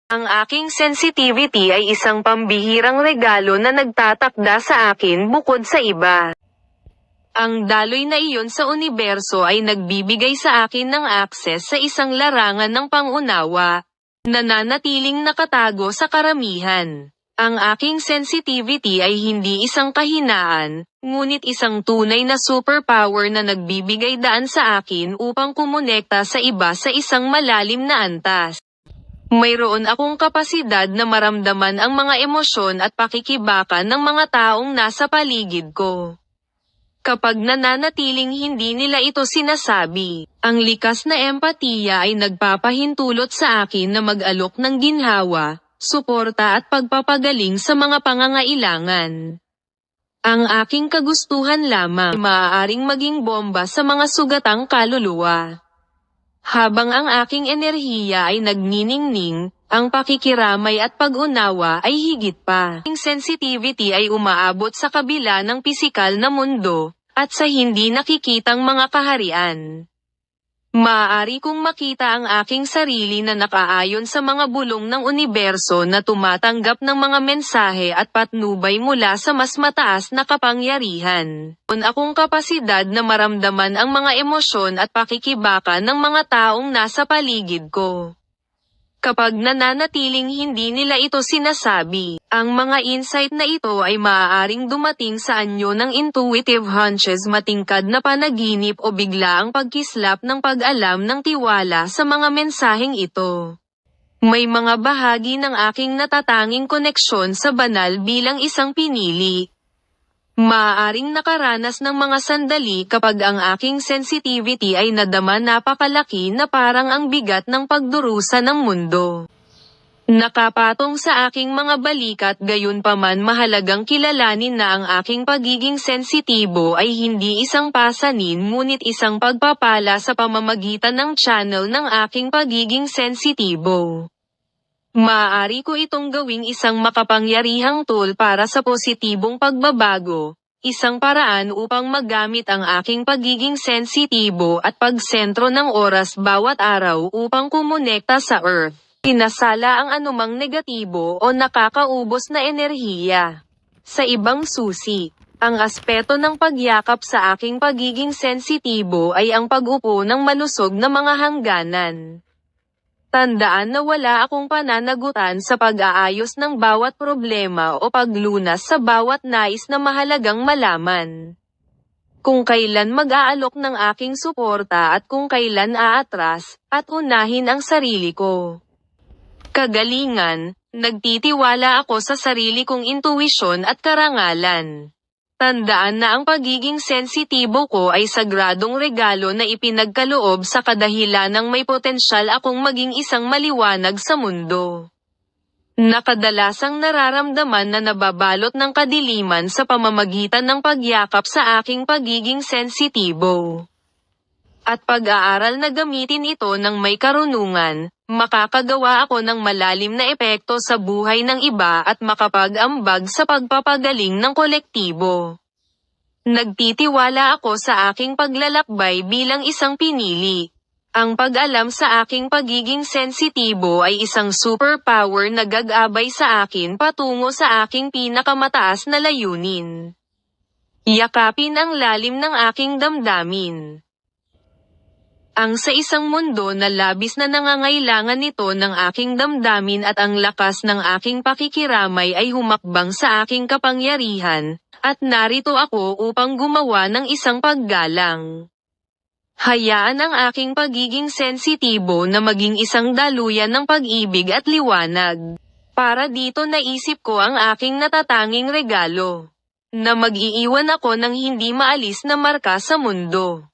Ang aking sensitivity ay isang pambihirang regalo na nagtatakda sa akin bukod sa iba. Ang daloy na iyon sa universo ay nagbibigay sa akin ng access sa isang larangan ng pangunawa, na nanatiling nakatago sa karamihan. Ang aking sensitivity ay hindi isang kahinaan, ngunit isang tunay na superpower na nagbibigay daan sa akin upang kumonekta sa iba sa isang malalim na antas. Mayroon akong kapasidad na maramdaman ang mga emosyon at pakikibakan ng mga taong nasa paligid ko. Kapag nananatiling hindi nila ito sinasabi, ang likas na empatiya ay nagpapahintulot sa akin na mag-alok ng ginhawa, suporta at pagpapagaling sa mga pangangailangan. Ang aking kagustuhan lamang ay maaaring maging bomba sa mga sugatang kaluluwa. Habang ang aking enerhiya ay nagniningning, ang pakikiramay at pag-unawa ay higit pa. Ang sensitivity ay umaabot sa kabila ng pisikal na mundo, at sa hindi nakikitang mga kaharian. Maaari kong makita ang aking sarili na nakaayon sa mga bulong ng universo na tumatanggap ng mga mensahe at patnubay mula sa mas mataas na kapangyarihan. Meron akong kapasidad na maramdaman ang mga emosyon at pakikibaka ng mga taong nasa paligid ko. Kapag nananatiling hindi nila ito sinasabi, ang mga insight na ito ay maaaring dumating sa anyo ng intuitive hunches, matingkad na panaginip o biglaang pagkislap ng pag-alam ng tiwala sa mga mensaheng ito. May mga bahagi ng aking natatanging koneksyon sa banal bilang isang pinili. Maaaring nakaranas ng mga sandali kapag ang aking sensitivity ay nadama napakalaki na parang ang bigat ng pagdurusa ng mundo. Nakapatong sa aking mga balikat, gayunpaman mahalagang kilalanin na ang aking pagiging sensitibo ay hindi isang pasanin ngunit isang pagpapala sa pamamagitan ng channel ng aking pagiging sensitibo. Maaari ko itong gawing isang makapangyarihang tool para sa positibong pagbabago, isang paraan upang magamit ang aking pagiging sensitibo at pagsentro ng oras bawat araw upang kumonekta sa Earth. Pinasala ang anumang negatibo o nakakaubos na enerhiya. Sa ibang susi, ang aspeto ng pagyakap sa aking pagiging sensitibo ay ang pag-upo ng malusog na mga hangganan. Tandaan na wala akong pananagutan sa pag-aayos ng bawat problema o paglunas sa bawat nais na mahalagang malaman. Kung kailan mag-aalok ng aking suporta at kung kailan aatras, at unahin ang sarili ko. Kagalingan, nagtitiwala ako sa sarili kong intuwisyon at karangalan. Tandaan na ang pagiging sensitibo ko ay sagradong regalo na ipinagkaloob sa kadahilanang may potensyal akong maging isang maliwanag sa mundo. Nakadalasang nararamdaman na nababalot ng kadiliman sa pamamagitan ng pagyakap sa aking pagiging sensitibo. At pag-aaral na gamitin ito ng may karunungan, makakagawa ako ng malalim na epekto sa buhay ng iba at makapag-ambag sa pagpapagaling ng kolektibo. Nagtitiwala ako sa aking paglalakbay bilang isang pinili. Ang pag-alam sa aking pagiging sensitibo ay isang superpower na gagabay sa akin patungo sa aking pinakamataas na layunin. Yakapin ang lalim ng aking damdamin. Ang sa isang mundo na labis na nangangailangan nito ng aking damdamin at ang lakas ng aking pakikiramay ay humakbang sa aking kapangyarihan, at narito ako upang gumawa ng isang paggalang. Hayaan ang aking pagiging sensitibo na maging isang daluyan ng pag-ibig at liwanag. Para dito naisip ko ang aking natatanging regalo, na mag-iiwan ako ng hindi maalis na marka sa mundo.